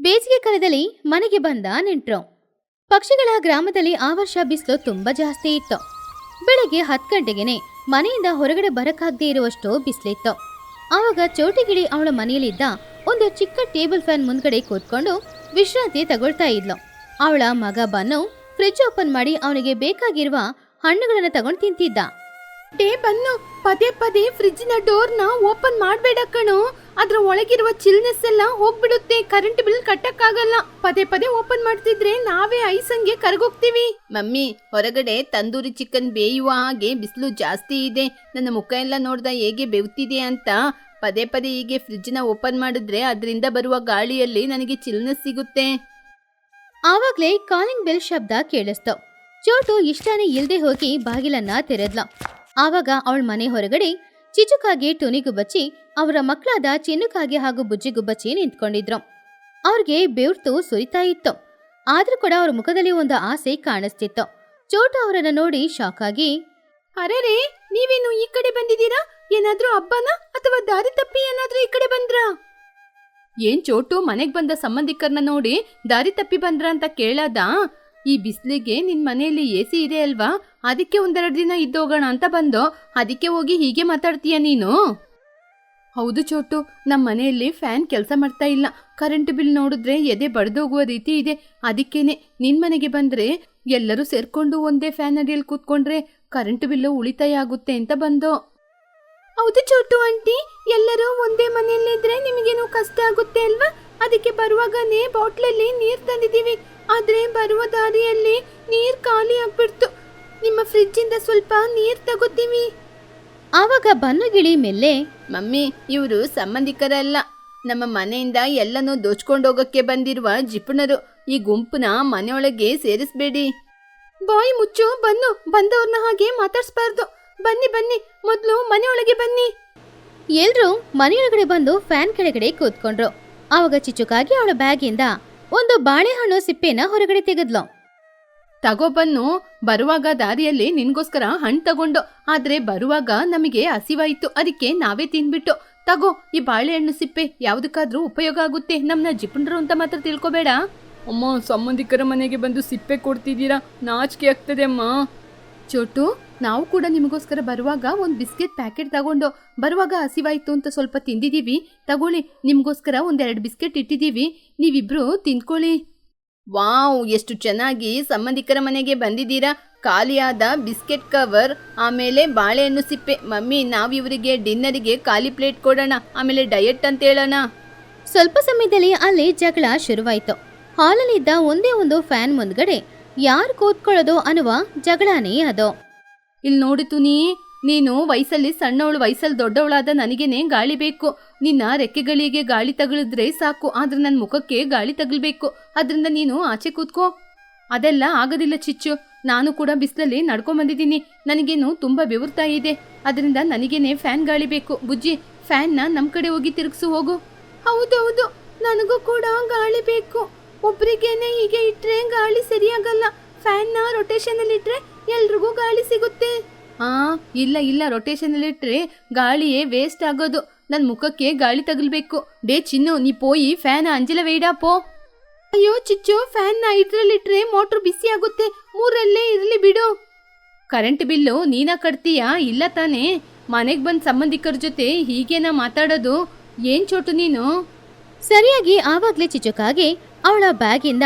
ಬೇಸಿಗೆ ಕಾಲದಲ್ಲಿ ಮನೆಗೆ ಬಂದ ನೆಂಟ್ರು. ಪಕ್ಷಿಗಳ ಗ್ರಾಮದಲ್ಲಿ ಆ ವರ್ಷ ಬಿಸಿಲು ತುಂಬಾ ಜಾಸ್ತಿ ಇತ್ತು. ಬೆಳಗ್ಗೆ 10 ಗಂಟೆಗೆನೆ ಮನೆಯಿಂದ ಹೊರಗಡೆ ಬರಕ್ಕಾಗದೇ ಇರುವಷ್ಟು ಬಿಸಿಲಿತ್ತು. ಆವಾಗ ಚೋಟಿಗಿಳಿ ಅವಳ ಮನೆಯಲ್ಲಿದ್ದ ಒಂದು ಚಿಕ್ಕ ಟೇಬಲ್ ಫ್ಯಾನ್ ಮುಂದ್ಗಡೆ ಕೂತ್ಕೊಂಡು ವಿಶ್ರಾಂತಿ ತಗೊಳ್ತಾ ಇದ್ಲು. ಅವಳ ಮಗ ಬನ್ನು ಫ್ರಿಡ್ಜ್ ಓಪನ್ ಮಾಡಿ ಅವನಿಗೆ ಬೇಕಾಗಿರುವ ಹಣ್ಣುಗಳನ್ನ ತಗೊಂಡು ತಿಂತಿದ್ದ. ಬನ್ನು, ಪದೇ ಪದೇ ಫ್ರಿಡ್ಜ್ ನ ಡೋರ್ ನ ಓಪನ್ ಮಾಡ್ಬೇಡ ಕಣೋ. ಅದ್ರ ಒಳಗಿರುವ ಚಿಲ್ನೆಸ್ ಎಲ್ಲ ಹೋಗ್ಬಿಡುತ್ತೆ. ಕರೆಂಟ್ ಬಿಲ್ ಕಟ್ಟಕ್ಕಾಗಲ್ಲ. ಪದೇ ಪದೇ ಓಪನ್ ಮಾಡ್ತಿದ್ರೆ ನಾವೇ ಐಸಂಗೆ ಕರಗೋಗ್ತೀವಿ. ಮಮ್ಮಿ, ಹೊರಗಡೆ ತಂದೂರಿ ಚಿಕನ್ ಬೇಯುವ ಹಾಗೆ ಬಿಸಿಲು ಜಾಸ್ತಿ ಇದೆ. ನನ್ನ ಮುಖ ಎಲ್ಲ ನೋಡ್ದ ಹೇಗೆ ಬೆವ್ತಿದೆ ಅಂತ. ಪದೇ ಪದೇ ಹೀಗೆ ಫ್ರಿಡ್ಜ್ ನ ಓಪನ್ ಮಾಡಿದ್ರೆ ಅದರಿಂದ ಬರುವ ಗಾಳಿಯಲ್ಲಿ ನನಗೆ ಚಿಲ್ನೆಸ್ ಸಿಗುತ್ತೆ. ಆವಾಗ್ಲೇ ಕಾಲಿಂಗ್ ಬೆಲ್ ಶಬ್ದ ಕೇಳಿಸ್ತು. ಚೋಟು ಇಷ್ಟಾನೇ ಇಲ್ದೆ ಹೋಗಿ ಬಾಗಿಲನ್ನ ತೆರೆದ್ಲ. ಆವಾಗ ಅವಳ ಮನೆ ಹೊರಗಡೆ ಚಿಚುಕಾಗೆ ಟುನಿಗುಬ್ಬಚ್ಚಿ ಅವರ ಮಕ್ಕಳಾದ ಚಿನ್ನುಕಾಗೆ ಹಾಗೂ ಬುಜ್ಜಿಗುಬ್ಬಚ್ಚಿ ನಿಂತ್ಕೊಂಡಿದ್ರು. ಅವ್ರಿಗೆ ಬೆವ್ರ್ತು ಸುರಿತಾ ಇತ್ತು. ಆದ್ರೂ ಕೂಡ ಅವ್ರ ಮುಖದಲ್ಲಿ ಒಂದು ಆಸೆ ಕಾಣಿಸ್ತಿತ್ತು. ಚೋಟು ಅವರನ್ನ ನೋಡಿ ಶಾಕ್ ಆಗಿ, ಅರೆ, ನೀವೇನು ಈ ಕಡೆ ಬಂದಿದ್ದೀರಾ? ಏನಾದ್ರೂ ಹಬ್ಬನ ಅಥವಾ ದಾರಿ ತಪ್ಪಿ ಏನಾದ್ರೂ ಈ ಕಡೆ ಬಂದ್ರಾ? ಏನ್ ಚೋಟು, ಮನೆಗ್ ಬಂದ ಸಂಬಂಧಿಕರನ್ನ ನೋಡಿ ದಾರಿ ತಪ್ಪಿ ಬಂದ್ರ ಅಂತ ಕೇಳದ? ಈ ಬಿಸಿಲಿಗೆ ನಿನ್ ಮನೆಯಲ್ಲಿ ಎಸಿ ಇದೆ ಅಲ್ವಾ, ಅದಕ್ಕೆ ಒಂದೆರಡು ದಿನ ಇದ್ದೋಗೋಣ ಅಂತ ಬಂದೋ. ಅದಕ್ಕೆ ಹೋಗಿ ಹೀಗೆ ಮಾತಾಡ್ತೀಯ ನೀನು? ಹೌದು ಚೋಟು, ನಮ್ಮ ಮನೆಯಲ್ಲಿ ಫ್ಯಾನ್ ಕೆಲಸ ಮಾಡ್ತಾ ಇಲ್ಲ. ಕರೆಂಟ್ ಬಿಲ್ ನೋಡಿದ್ರೆ ಎದೆ ಬಡ್ದೋಗುವ ರೀತಿ ಇದೆ. ಅದಕ್ಕೇನೆ ನಿನ್ ಮನೆಗೆ ಬಂದ್ರೆ ಎಲ್ಲರೂ ಸೇರ್ಕೊಂಡು ಒಂದೇ ಫ್ಯಾನ್ ಅಡಿಯಲ್ಲಿ ಕೂತ್ಕೊಂಡ್ರೆ ಕರೆಂಟ್ ಬಿಲ್ಲು ಉಳಿತಾಯ ಆಗುತ್ತೆ ಅಂತ ಬಂದೋ. ಹೌದು ಚೋಟು ಆಂಟಿ, ಎಲ್ಲರೂ ಒಂದೇ ಮನೆಯಲ್ಲಿದ್ರೆ ನಿಮಗೇನು ಕಷ್ಟ ಆಗುತ್ತೆ ಅಲ್ವಾ? ಅದಕ್ಕೆ ಬರುವಾಗನೇ ಬಾಟ್ಲಲ್ಲಿ ನೀರ್ ತಂದಿದೀವಿ. ಆದ್ರೆ ಬರುವ ದಾರಿಯಲ್ಲಿ ನೀರ್ ಖಾಲಿ ಆಗ್ಬಿಡ್ತು. ನಿಮ್ಮ ಫ್ರಿಡ್ಜ್ ಇಂದ ಸ್ವಲ್ಪ ನೀರ್ ತಗೋತೀವಿ. ಆವಾಗ ಬನ್ನುಗಿಳಿ ಮೆಲ್ಲೆ, ಮಮ್ಮಿ, ಇವರು ಸಂಬಂಧಿಕರಲ್ಲ, ನಮ್ಮ ಮನೆಯಿಂದ ಎಲ್ಲನೂ ದೋಚ್ಕೊಂಡೋಗಕ್ಕೆ ಬಂದಿರುವ ಜಿಪುಣರು. ಈ ಗುಂಪುನ ಮನೆಯೊಳಗೆ ಸೇರಿಸ್ಬೇಡಿ. ಬಾಯಿ ಮುಚ್ಚು ಬನ್ನು, ಬಂದವ್ರನ್ನ ಹಾಗೆ ಮಾತಾಡ್ಸ್ಬಾರ್ದು. ಬನ್ನಿ ಬನ್ನಿ, ಮೊದ್ಲು ಮನೆಯೊಳಗೆ ಬನ್ನಿ. ಎಲ್ರೂ ಮನೆಯೊಳಗಡೆ ಬಂದು ಫ್ಯಾನ್ ಕೆಳಗಡೆ ಕೂತ್ಕೊಂಡ್ರು. ಆವಾಗ ಚಿಚುಕಾಗಿ ಅವಳ ಬ್ಯಾಗಿಂದ ಒಂದು ಬಾಳೆಹಣ್ಣು ಸಿಪ್ಪೆನ ಹೊರಗಡೆ ತೆಗೆದ್ಲು. ತಗೋಬನ್ನು, ಬರುವಾಗ ದಾರಿಯಲ್ಲಿ ನಿನ್ಗೋಸ್ಕರ ಹಣ್ಣು ತಗೊಂಡು, ಆದ್ರೆ ಬರುವಾಗ ನಮಗೆ ಹಸಿವಾಯ್ತು, ಅದಕ್ಕೆ ನಾವೇ ತಿನ್ಬಿಟ್ಟು. ತಗೋ ಈ ಬಾಳೆಹಣ್ಣು ಸಿಪ್ಪೆ, ಯಾವ್ದಕ್ಕಾದ್ರೂ ಉಪಯೋಗ ಆಗುತ್ತೆ. ನಮ್ನ ಜಿಪುಣರು ಅಂತ ಮಾತ್ರ ತಿಳ್ಕೊಬೇಡ. ಅಮ್ಮ, ಸಂಬಂಧಿಕರ ಮನೆಗೆ ಬಂದು ಸಿಪ್ಪೆ ಕೊಡ್ತಿದ್ದೀರಾ, ನಾಚಿಕೆ ಆಗ್ತದೆ ಅಮ್ಮ. ಚೋಟು, ನಾವು ಕೂಡ ನಿಮಗೋಸ್ಕರ ಬರುವಾಗ ಒಂದು ಬಿಸ್ಕೆಟ್ ಪ್ಯಾಕೆಟ್ ತಗೊಂಡು, ಬರುವಾಗ ಹಸಿವಾಯ್ತು ಅಂತ ಸ್ವಲ್ಪ ತಿಂದಿದ್ದೀವಿ. ತಗೊಳ್ಳಿ, ನಿಮಗೋಸ್ಕರ ಒಂದೆರಡು ಬಿಸ್ಕೆಟ್ ಇಟ್ಟಿದ್ದೀವಿ, ನೀವಿಬ್ರು ತಿಂದ್ಕೊಳ್ಳಿ. ವಾವ್, ಎಷ್ಟು ಚೆನ್ನಾಗಿ ಸಂಬಂಧಿಕರ ಮನೆಗೆ ಬಂದಿದ್ದೀರಾ. ಖಾಲಿಯಾದ ಬಿಸ್ಕೆಟ್ ಕವರ್, ಆಮೇಲೆ ಬಾಳೆಹಣ್ಣು ಸಿಪ್ಪೆ. ಮಮ್ಮಿ, ನಾವಿವರಿಗೆ ಡಿನ್ನರಿಗೆ ಖಾಲಿ ಪ್ಲೇಟ್ ಕೊಡೋಣ, ಆಮೇಲೆ ಡಯಟ್ ಅಂತ ಹೇಳೋಣ. ಸ್ವಲ್ಪ ಸಮಯದಲ್ಲಿ ಅಲ್ಲಿ ಜಗಳ ಶುರುವಾಯ್ತು. ಹಾಲಲ್ಲಿದ್ದ ಒಂದೇ ಒಂದು ಫ್ಯಾನ್ ಮುಂದ್ಗಡೆ ಯಾರು ಕೂತ್ಕೊಳ್ಳೋದು ಅನ್ನುವ ಜಗಳನೇ ಅದು. ಇಲ್ಲಿ ನೋಡಿತು ನೀನು ವಯಸ್ಸಲ್ಲಿ ಸಣ್ಣವಳು, ವಯಸ್ಸಲ್ಲಿ ದೊಡ್ಡವಳಾದ ನನಗೇನೆ ಗಾಳಿ ಬೇಕು. ನಿನ್ನ ರೆಕ್ಕೆಗಳಿಗೆ ಗಾಳಿ ತಗಲಿದ್ರೆ ಸಾಕು, ಆದ್ರೆ ನನ್ನ ಮುಖಕ್ಕೆ ಗಾಳಿ ತಗಲ್ಬೇಕು. ಅದರಿಂದ ನೀನು ಆಚೆ ಕೂತ್ಕೋ. ಅದೆಲ್ಲ ಆಗೋದಿಲ್ಲ ಚಿಚ್ಚು, ನಾನು ಕೂಡ ಬಿಸಿಲಲ್ಲಿ ನಡ್ಕೊಂಬಂದಿದ್ದೀನಿ. ನನಗೇನು ತುಂಬಾ ಬೆವರ್ತಾ ಇದೆ, ಅದರಿಂದ ನನಗೇನೆ ಫ್ಯಾನ್ ಗಾಳಿ ಬೇಕು. ಬುಜ್ಜಿ, ಫ್ಯಾನ್ನ ನಮ್ಮ ಕಡೆ ಹೋಗಿ ತಿರುಗಿಸು ಹೋಗು. ಹೌದೌದು, ನನಗೂ ಕೂಡ ಗಾಳಿ ಬೇಕು. ಒಬ್ರಿಗೇನೆ ಹೀಗೆ ಇಟ್ರೆ ಗಾಳಿ ಸರಿಯಾಗಲ್ಲ. ಫ್ಯಾನ್ನ ರೊಟೇಷನ್ ಅಲ್ಲಿ ಇಟ್ರೆ ಎಲ್ರಿಗೂ ಗಾಳಿ ಸಿಗುತ್ತೆ. ಇಲ್ಲ, ರೊಟೇಷನ್ ಅಲ್ಲಿ ಇಟ್ರೆ ಗಾಳಿಯೇ ವೇಸ್ಟ್ ಆಗೋದು. ನನ್ ಮುಖಕ್ಕೆ ಗಾಳಿ ತಗಲ್ಬೇಕು. ಡೇ ಚಿನ್ನು, ನೀ ಪೋಯಿ ಫ್ಯಾನ್ ಅಂಜಲ ವೇಡಾ ಪೋ. ಅಯ್ಯೋ ಚಿಚ್ಚು, ಫ್ಯಾನ್ನ ಇಟ್ರಲ್ಲಿಟ್ರೆ ಮೋಟ್ರ್ ಬಿಸಿ ಆಗುತ್ತೆ. ಮೂರಲ್ಲೇ ಇರ್ಲಿ ಬಿಡು. ಕರೆಂಟ್ ಬಿಲ್ಲು ನೀನ ಕಟ್ತೀಯಾ? ಇಲ್ಲ ತಾನೇ? ಮನೆಗ್ ಬಂದ್ ಸಂಬಂಧಿಕರ ಜೊತೆ ಹೀಗೇನಾ ಮಾತಾಡೋದು? ಏನ್ ಚೋಟು ನೀನು? ಸರಿಯಾಗಿ ಆವಾಗ್ಲೇ ಚಿಚುಕಾಗಿ ಅವಳ ಬ್ಯಾಗಿಂದ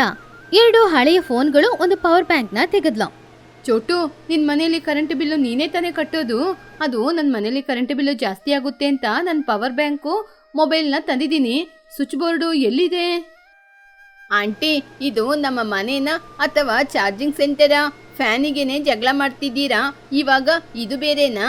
2 ಹಳೆಯ ಫೋನ್ಗಳು, ಒಂದು ಪವರ್ ಬ್ಯಾಂಕ್ ನ ತೆಗೆದ್ಲು. ಚೋಟು, ನಿನ್ ಮನೇಲಿ ಕರೆಂಟ್ ಬಿಲ್ಲು ನೀನೇ ತಾನೇ ಕಟ್ಟೋದು? ಅದು ನನ್ನ ಮನೇಲಿ ಕರೆಂಟ್ ಬಿಲ್ಲು ಜಾಸ್ತಿ ಆಗುತ್ತೆ ಅಂತ ನನ್ನ ಪವರ್ ಬ್ಯಾಂಕು ಮೊಬೈಲ್ನ ತಂದಿದ್ದೀನಿ. ಸ್ವಿಚ್ ಬೋರ್ಡು ಎಲ್ಲಿದೆ? ಆಂಟಿ, ಇದು ನಮ್ಮ ಮನೇನ ಅಥವಾ ಚಾರ್ಜಿಂಗ್ ಸೆಂಟರಾ? ಫ್ಯಾನಿಗೇನೆ ಜಗಳ ಮಾಡ್ತಿದ್ದೀರಾ ಇವಾಗ? ಇದು ಬೇರೆನಾ?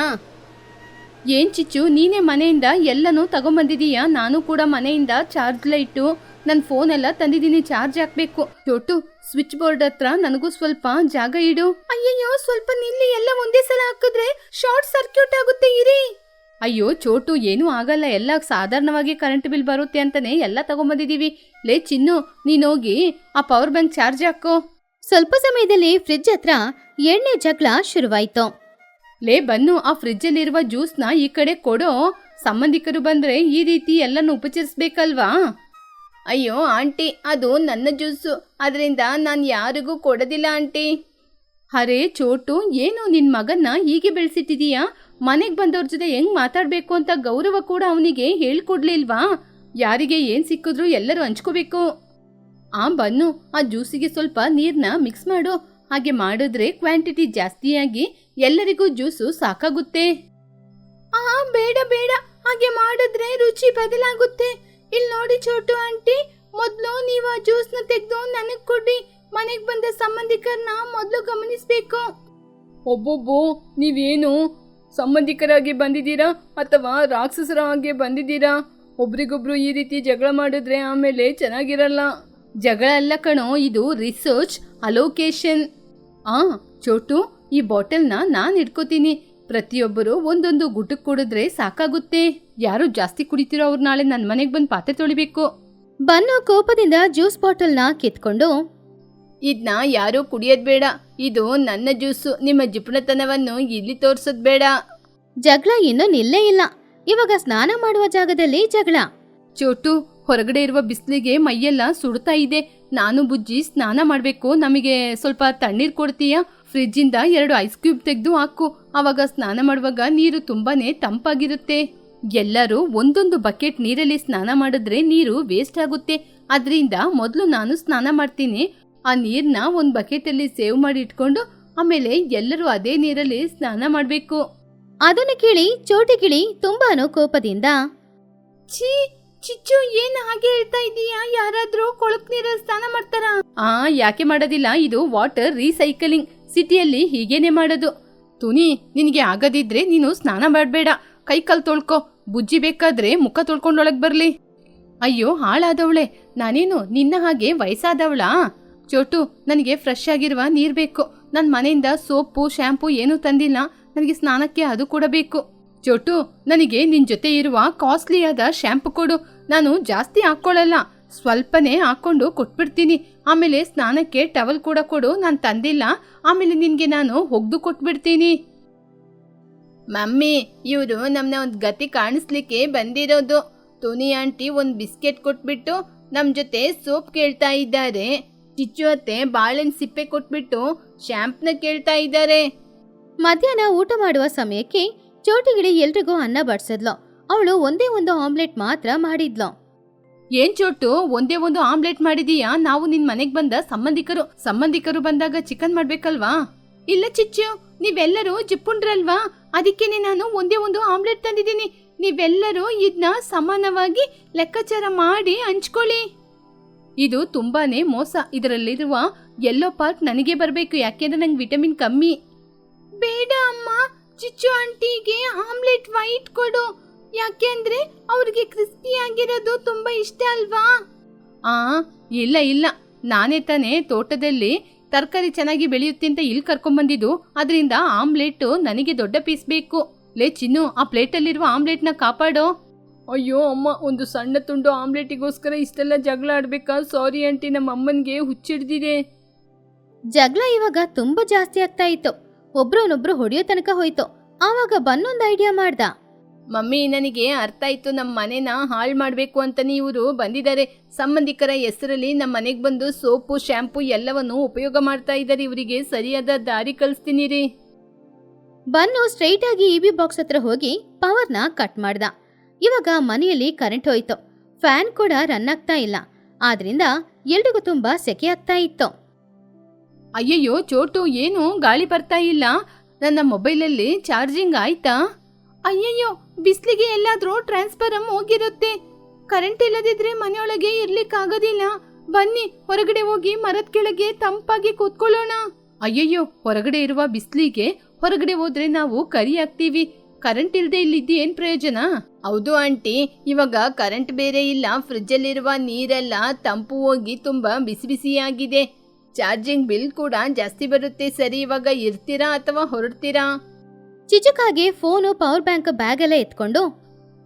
ಏನ್ ಚಿಚ್ಚು, ನೀನೇ ಮನೆಯಿಂದ ಎಲ್ಲನೂ ತಗೊಂಬಂದಿದೀಯಾ? ನಾನು ಕೂಡ ಮನೆಯಿಂದ ಚಾರ್ಜ್ ಲೈಟು, ನನ್ನ ಫೋನ್ ಎಲ್ಲ ತಂದಿದ್ದೀನಿ, ಚಾರ್ಜ್ ಹಾಕ್ಬೇಕು. ಚೋಟು, ಸ್ವಿಚ್ ಬೋರ್ಡ್ ಹತ್ರ ನನಗೂ ಸ್ವಲ್ಪ ಜಾಗ ಇಡು. ಅಯ್ಯಯ್ಯೋ, ಸ್ವಲ್ಪ ನಿಲ್ಲಿ. ಎಲ್ಲ ಒಂದೇ ಸಲ ಹಾಕಿದ್ರೆ ಶಾರ್ಟ್ ಸರ್ಕ್ಯೂಟ್ ಆಗುತ್ತೆ, ಇರಿ. ಅಯ್ಯೋ ಚೋಟು, ಏನೂ ಆಗಲ್ಲ, ಎಲ್ಲ ಸಾಧಾರಣವಾಗಿ ಕರೆಂಟ್ ಬಿಲ್ ಬರುತ್ತೆ ಅಂತಾನೆ ಎಲ್ಲ ತಗೊಂಬಂದಿದೀವಿ. ಲೇ ಚಿನ್ನು, ನೀನೋಗಿ ಆ ಪವರ್ ಬ್ಯಾಂಕ್ ಚಾರ್ಜ್ ಹಾಕೋ. ಸ್ವಲ್ಪ ಸಮಯದಲ್ಲಿ ಫ್ರಿಡ್ಜ್ ಹತ್ರ ಎಣ್ಣೆ ಜಗಳ ಶುರುವಾಯ್ತು. ಲೇ ಬನ್ನು, ಆ ಫ್ರಿಜ್ಜಲ್ಲಿರುವ ಜ್ಯೂಸ್ನ ಈ ಕಡೆ ಕೊಡೋ. ಸಂಬಂಧಿಕರು ಬಂದ್ರೆ ಈ ರೀತಿ ಎಲ್ಲನೂ ಉಪಚರಿಸ್ಬೇಕಲ್ವಾ? ಅಯ್ಯೋ ಆಂಟಿ, ಅದು ನನ್ನ ಜ್ಯೂಸು, ಅದರಿಂದ ನಾನು ಯಾರಿಗೂ ಕೊಡೋದಿಲ್ಲ ಆಂಟಿ. ಅರೆ ಚೋಟು, ಏನು ನಿನ್ನ ಮಗನ್ನ ಹೀಗೆ ಬೆಳೆಸಿಟ್ಟಿದೀಯಾ? ಮನೆಗೆ ಬಂದವ್ರ ಜೊತೆ ಹೆಂಗ್ ಮಾತಾಡಬೇಕು ಅಂತ ಗೌರವ ಕೂಡ ಅವನಿಗೆ ಹೇಳ್ಕೊಡ್ಲಿಲ್ವಾ? ಯಾರಿಗೆ ಏನು ಸಿಕ್ಕಿದ್ರು ಎಲ್ಲರೂ ಹಂಚ್ಕೋಬೇಕು. ಬನ್ನು, ಆ ಜ್ಯೂಸಿಗೆ ಸ್ವಲ್ಪ ನೀರನ್ನ ಮಿಕ್ಸ್ ಮಾಡು. ಹಾಗೆ ಮಾಡಿದ್ರೆ ಕ್ವಾಂಟಿಟಿ ಜಾಸ್ತಿಯಾಗಿ ಎಲ್ಲರಿಗೂ ಜ್ಯೂಸು ಸಾಕಾಗುತ್ತೆ. ಬೇಡ ಬೇಡ, ಹಾಗೆ ಮಾಡಿದ್ರೆ ರುಚಿ ಬದಲಾಗುತ್ತೆ. ಇಲ್ಲಿ ನೋಡಿ ಚೋಟು ಆಂಟಿ, ಮೊದಲು ನೀವು ಆ ಜ್ಯೂಸ್ನ ತೆಗೆದು ನನಗೆ ಕೊಡಿ. ಮನೆಗೆ ಬಂದ ಸಂಬಂಧಿಕರನ್ನ ಮೊದಲು ಗಮನಿಸಬೇಕು. ಒಬ್ಬೊಬ್ಬೋ, ನೀವೇನು ಸಂಬಂಧಿಕರಾಗಿ ಬಂದಿದ್ದೀರಾ ಅಥವಾ ರಾಕ್ಷಸರ ಹಾಗೆ ಬಂದಿದ್ದೀರಾ? ಒಬ್ರಿಗೊಬ್ರು ಈ ರೀತಿ ಜಗಳ ಮಾಡಿದ್ರೆ ಆಮೇಲೆ ಚೆನ್ನಾಗಿರಲ್ಲ. ಜಗಳ ಅಲ್ಲ ಕಣೋ, ಇದು ರಿಸರ್ಚ್ ಅಲೋಕೇಶನ್. ಚೋಟು, ಈ ಬಾಟಲ್ನ ನಾನು ಇಟ್ಕೋತೀನಿ. ಪ್ರತಿಯೊಬ್ಬರು ಒಂದೊಂದು ಗುಟಕ್ ಕುಡಿದ್ರೆ ಸಾಕಾಗುತ್ತೆ. ಯಾರು ಜಾಸ್ತಿ ಕುಡಿತಿರೋ ಅವ್ರು ನಾಳೆ ನನ್ನ ಮನೆಗೆ ಬಂದು ಪಾತ್ರೆ ತೊಳಿಬೇಕು. ಬನ್ನು ಕೋಪದಿಂದ ಜ್ಯೂಸ್ ಬಾಟಲ್ನ ಕಿತ್ಕೊಂಡು, ಇದನ್ನ ಯಾರೂ ಕುಡಿಯೋದ್ ಬೇಡ, ಇದು ನನ್ನ ಜ್ಯೂಸು, ನಿಮ್ಮ ಜಿಪುಣತನವನ್ನು ಇಲ್ಲಿ ತೋರ್ಸೋದ್ ಬೇಡ. ಜಗಳ ಇನ್ನೂ ನಿಲ್ಲೇ ಇಲ್ಲ. ಇವಾಗ ಸ್ನಾನ ಮಾಡುವ ಜಾಗದಲ್ಲಿ ಜಗಳ. ಚೋಟು, ಹೊರಗಡೆ ಇರುವ ಬಿಸಿಲಿಗೆ ಮೈಯೆಲ್ಲ ಸುಡ್ತಾ ಇದೆ. ನಾನು ಬುಜ್ಜಿ ಸ್ನಾನ ಮಾಡಬೇಕು. ನಮಗೆ ಸ್ವಲ್ಪ ತಣ್ಣೀರು ಕೊಡ್ತೀಯಾ? ಫ್ರಿಜ್ಜಿಂದ 2 ಐಸ್ ಕ್ಯೂಬ್ ತೆಗೆದು ಹಾಕು. ಆವಾಗ ಸ್ನಾನ ಮಾಡುವಾಗ ನೀರು ತುಂಬಾನೇ ತಂಪಾಗಿರುತ್ತೆ. ಎಲ್ಲರೂ ಒಂದೊಂದು ಬಕೆಟ್ ನೀರಲ್ಲಿ ಸ್ನಾನ ಮಾಡಿದ್ರೆ ನೀರು ವೇಸ್ಟ್ ಆಗುತ್ತೆ. ಅದರಿಂದ ಮೊದಲು ನಾನು ಸ್ನಾನ ಮಾಡ್ತೀನಿ. ಆ ನೀರನ್ನ ಒಂದು ಬಕೆಟಲ್ಲಿ ಸೇವ್ ಮಾಡಿ ಇಟ್ಕೊಂಡು ಆಮೇಲೆ ಎಲ್ಲರೂ ಅದೇ ನೀರಲ್ಲಿ ಸ್ನಾನ ಮಾಡಬೇಕು. ಅದನ್ನು ಕೇಳಿ ಚೋಟಿಗಿಳಿ ತುಂಬಾನು ಕೋಪದಿಂದ, ಛೀ ಚಿಚ್ಚು, ಏನ್ ಹಾಗೆ ಹೇಳ್ತಾ ಇದೀಯಾ? ಯಾರಾದ್ರೂ ಕೊಳಕ್ ನೀರಲ್ಲಿ ಸ್ನಾನ ಮಾಡ್ತಾರಾ? ಯಾಕೆ ಮಾಡೋದಿಲ್ಲ? ಇದು ವಾಟರ್ ರೀಸೈಕಲಿಂಗ್. ಸಿಟಿಯಲ್ಲಿ ಹೀಗೇನೆ ಮಾಡೋದು. ತುನಿ, ನಿನಗೆ ಆಗದಿದ್ರೆ ನೀನು ಸ್ನಾನ ಮಾಡಬೇಡ, ಕೈ ಕಾಲು ತೊಳ್ಕೊ. ಬುಜ್ಜಿ ಬೇಕಾದ್ರೆ ಮುಖ ತೊಳ್ಕೊಂಡೊಳಗೆ ಬರ್ಲಿ. ಅಯ್ಯೋ ಹಾಳಾದವಳೆ, ನಾನೇನು ನಿನ್ನ ಹಾಗೆ ವಯಸ್ಸಾದವಳಾ? ಚೋಟು, ನನಗೆ ಫ್ರೆಶ್ ಆಗಿರುವ ನೀರು ಬೇಕು. ನನ್ನ ಮನೆಯಿಂದ ಸೋಪು ಶ್ಯಾಂಪು ಏನೂ ತಂದಿಲ್ಲ. ನನಗೆ ಸ್ನಾನಕ್ಕೆ ಅದು ಕೊಡಬೇಕು. ಚೋಟು, ನನಗೆ ನಿನ್ ಜೊತೆ ಇರುವ ಕಾಸ್ಟ್ಲಿಯಾದ ಶ್ಯಾಂಪು ಕೊಡು. ನಾನು ಜಾಸ್ತಿ ಹಾಕ್ಕೊಳ್ಳಲ್ಲ, ಸ್ವಲ್ಪನೇ ಹಾಕೊಂಡು ಕೊಟ್ಬಿಡ್ತೀನಿ. ಆಮೇಲೆ ಸ್ನಾನಕ್ಕೆ ಟವಲ್ ಕೂಡ ಕೊಡು, ನಾನು ತಂದಿಲ್ಲ. ಆಮೇಲೆ ನಿನ್ಗೆ ನಾನು ಒಗ್ದು ಕೊಟ್ಬಿಡ್ತೀನಿ. ಮಮ್ಮಿ, ಇವರು ನಮ್ಮನ್ನ ಒಂದು ಗತಿ ಕಾಣಿಸ್ಲಿಕ್ಕೆ ಬಂದಿರೋದು. ತುನಿ ಆಂಟಿ ಒಂದು ಬಿಸ್ಕೆಟ್ ಕೊಟ್ಬಿಟ್ಟು ನಮ್ಮ ಜೊತೆ ಸೋಪ್ ಕೇಳ್ತಾ ಇದ್ದಾರೆ. ಚಿಚ್ಚು ಅತ್ತೆ ಬಾಳೆನ್ ಸಿಪ್ಪೆ ಕೊಟ್ಬಿಟ್ಟು ಶ್ಯಾಂಪ್ನ ಕೇಳ್ತಾ ಇದ್ದಾರೆ. ಮಧ್ಯಾಹ್ನ ಊಟ ಮಾಡುವ ಸಮಯಕ್ಕೆ ಚೋಟಿಗಿಳಿ ಎಲ್ರಿಗೂ ಅನ್ನ ಬಡಿಸಿದ್ಲು. ಅವಳು ಒಂದೇ ಒಂದು ಆಮ್ಲೆಟ್ ಮಾತ್ರ ಮಾಡಿದ್ಲು. ಏನ್ ಚೋಟು, ಒಂದೇ ಒಂದು ಆಮ್ಲೆಟ್ ಮಾಡಿದೀಯಾ? ನಾವು ನಿನ್ ಮನೆಗ್ ಬಂದ ಸಂಬಂಧಿಕರು ಬಂದಾಗ ಚಿಕನ್ ಮಾಡ್ಬೇಕಲ್ವಾ? ಇಲ್ಲ ಚಿಚ್ಚು, ನೀವೆಲ್ಲರೂ ಜಿಪ್ಪುಂಡ್ರಲ್ವಾ, ಅದಕ್ಕೇನೆ ನಾನು ಒಂದೇ ಒಂದು ಆಮ್ಲೆಟ್ ತಂದಿದ್ದೀನಿ. ನೀವೆಲ್ಲರೂ ಇದನ್ನ ಸಮಾನವಾಗಿ ಲೆಕ್ಕಾಚಾರ ಮಾಡಿ ಹಂಚ್ಕೊಳ್ಳಿ. ಇದು ತುಂಬಾನೇ ಮೋಸ. ಇದರಲ್ಲಿರುವ ಯೆಲ್ಲೋ ಪಾರ್ಟ್ ನನಗೆ ಬರಬೇಕು, ಯಾಕೆಂದ್ರೆ ನಂಗೆ ವಿಟಮಿನ್ ಕಮ್ಮಿ. ಬೇಡ ಅಮ್ಮ, ಚಿಚ್ಚು ಆಂಟಿಗೆ ಆಮ್ಲೆಟ್ ವೈಟ್ ಕೊಡು. ಯಾಕೆಂದ್ರೆ ಅವ್ರಿಗೆ ಕ್ರಿಸ್ಪಿ ಆಗಿರೋದು ತುಂಬಾ ಇಷ್ಟ ಅಲ್ವಾ? ಇಲ್ಲ, ನಾನೇ ತಾನೇ ತೋಟದಲ್ಲಿ ತರಕಾರಿ ಚೆನ್ನಾಗಿ ಬೆಳೆಯುತ್ತೆ ಅಂತ ಇಲ್ಲಿ ಕರ್ಕೊಂಡ್ಬಂದಿದ್ದು. ಅದರಿಂದ ಆಮ್ಲೆಟ್ ನನಗೆ ದೊಡ್ಡ ಪೀಸ್ ಬೇಕು. ಲೇ ಚಿನ್ನು, ಆ ಪ್ಲೇಟಲ್ಲಿರುವ ಆಮ್ಲೆಟ್ನ ಕಾಪಾಡೋ. ಅಯ್ಯೋ ಅಮ್ಮ, ಒಂದು ಸಣ್ಣ ತುಂಡು ಆಮ್ಲೆಟಿಗೋಸ್ಕರ ಇಷ್ಟೆಲ್ಲ ಜಗಳ ಆಡ್ಬೇಕಾ? ಸಾರಿ ಆಂಟಿ, ನಮ್ಮ ಅಮ್ಮನಿಗೆ ಹುಚ್ಚಿಡ್ದಿದೆ. ಜಗಳ ಇವಾಗ ತುಂಬಾ ಜಾಸ್ತಿ ಆಗ್ತಾ ಇತ್ತು. ಒಬ್ರನ್ನೊಬ್ರು ಹೊಡೆಯೋ ತನಕ ಹೋಯ್ತು. ಆವಾಗ ಬನ್ನೊಂದು ಐಡಿಯಾ ಮಾಡ್ದ. ಮಮ್ಮಿ, ನನಗೆ ಅರ್ಥ ಆಯ್ತು. ನಮ್ಮ ಮನೆನ ಹಾಳು ಮಾಡಬೇಕು ಅಂತಾನೆ ಇವರು ಬಂದಿದ್ದಾರೆ. ಸಂಬಂಧಿಕರ ಹೆಸರಲ್ಲಿ ನಮ್ಮ ಮನೆಗೆ ಬಂದು ಸೋಪು ಶ್ಯಾಂಪು ಎಲ್ಲವನ್ನು ಉಪಯೋಗ ಮಾಡ್ತಾ ಇದ್ದಾರೆ. ಇವರಿಗೆ ಸರಿಯಾದ ದಾರಿ ಕಲಿಸ್ತೀನಿ ರೀ. ಬನ್ನು ಸ್ಟ್ರೈಟ್ ಆಗಿ ಇಬಿ ಬಾಕ್ಸ್ ಹತ್ರ ಹೋಗಿ ಪವರ್ನ ಕಟ್ ಮಾಡ್ದ. ಇವಾಗ ಮನೆಯಲ್ಲಿ ಕರೆಂಟ್ ಹೋಯ್ತು. ಫ್ಯಾನ್ ಕೂಡ ರನ್ ಆಗ್ತಾ ಇಲ್ಲ. ಆದ್ರಿಂದ ಎಲ್ರಿಗೂ ತುಂಬಾ ಸೆಕೆ ಆಗ್ತಾ ಇತ್ತು. ಅಯ್ಯಯ್ಯೋ ಚೋಟು, ಏನು ಗಾಳಿ ಬರ್ತಾ ಇಲ್ಲ? ನನ್ನ ಮೊಬೈಲಲ್ಲಿ ಚಾರ್ಜಿಂಗ್ ಆಯ್ತಾ? ಅಯ್ಯಯ್ಯೋ, ಬಿಸ್ಲಿಗೆ ಎಲ್ಲಾದ್ರೂ ಟ್ರಾನ್ಸ್ಫಾರಮ್ ಹೋಗಿರುತ್ತೆ. ಕರೆಂಟ್ ಇಲ್ಲದಿದ್ರೆ ಮನೆಯೊಳಗೆ ಇರ್ಲಿಕ್ಕಾಗೋದಿಲ್ಲ. ಬನ್ನಿ, ಹೊರಗಡೆ ಹೋಗಿ ಮರದ ಕೆಳಗೆ ತಂಪಾಗಿ ಕೂತ್ಕೊಳ್ಳೋಣ. ಅಯ್ಯಯ್ಯೋ, ಹೊರಗಡೆ ಇರುವ ಬಿಸ್ಲಿಗೆ ಹೊರಗಡೆ ಹೋದ್ರೆ ನಾವು ಕರಿ ಆಗ್ತೀವಿ. ಕರೆಂಟ್ ಇಲ್ದೆ ಇಲ್ಲಿದ್ದು ಏನ್ ಪ್ರಯೋಜನ? ಹೌದು ಆಂಟಿ, ಇವಾಗ ಕರೆಂಟ್ ಬೇರೆ ಇಲ್ಲ. ಫ್ರಿಜ್ಜಲ್ಲಿರುವ ನೀರೆಲ್ಲ ತಂಪು ಹೋಗಿ ತುಂಬಾ ಬಿಸಿ ಬಿಸಿಯಾಗಿದೆ. ಚಾರ್ಜಿಂಗ್ ಬಿಲ್ ಕೂಡ ಜಾಸ್ತಿ ಬರುತ್ತೆ. ಸರಿ, ಇವಾಗ ಇರ್ತೀರಾ ಅಥವಾ ಹೊರಡ್ತೀರಾ? ಚಿಚುಕಾಗೆ ಫೋನು ಪವರ್ ಬ್ಯಾಂಕ್ ಬ್ಯಾಗ್ ಎಲ್ಲ ಎತ್ಕೊಂಡು,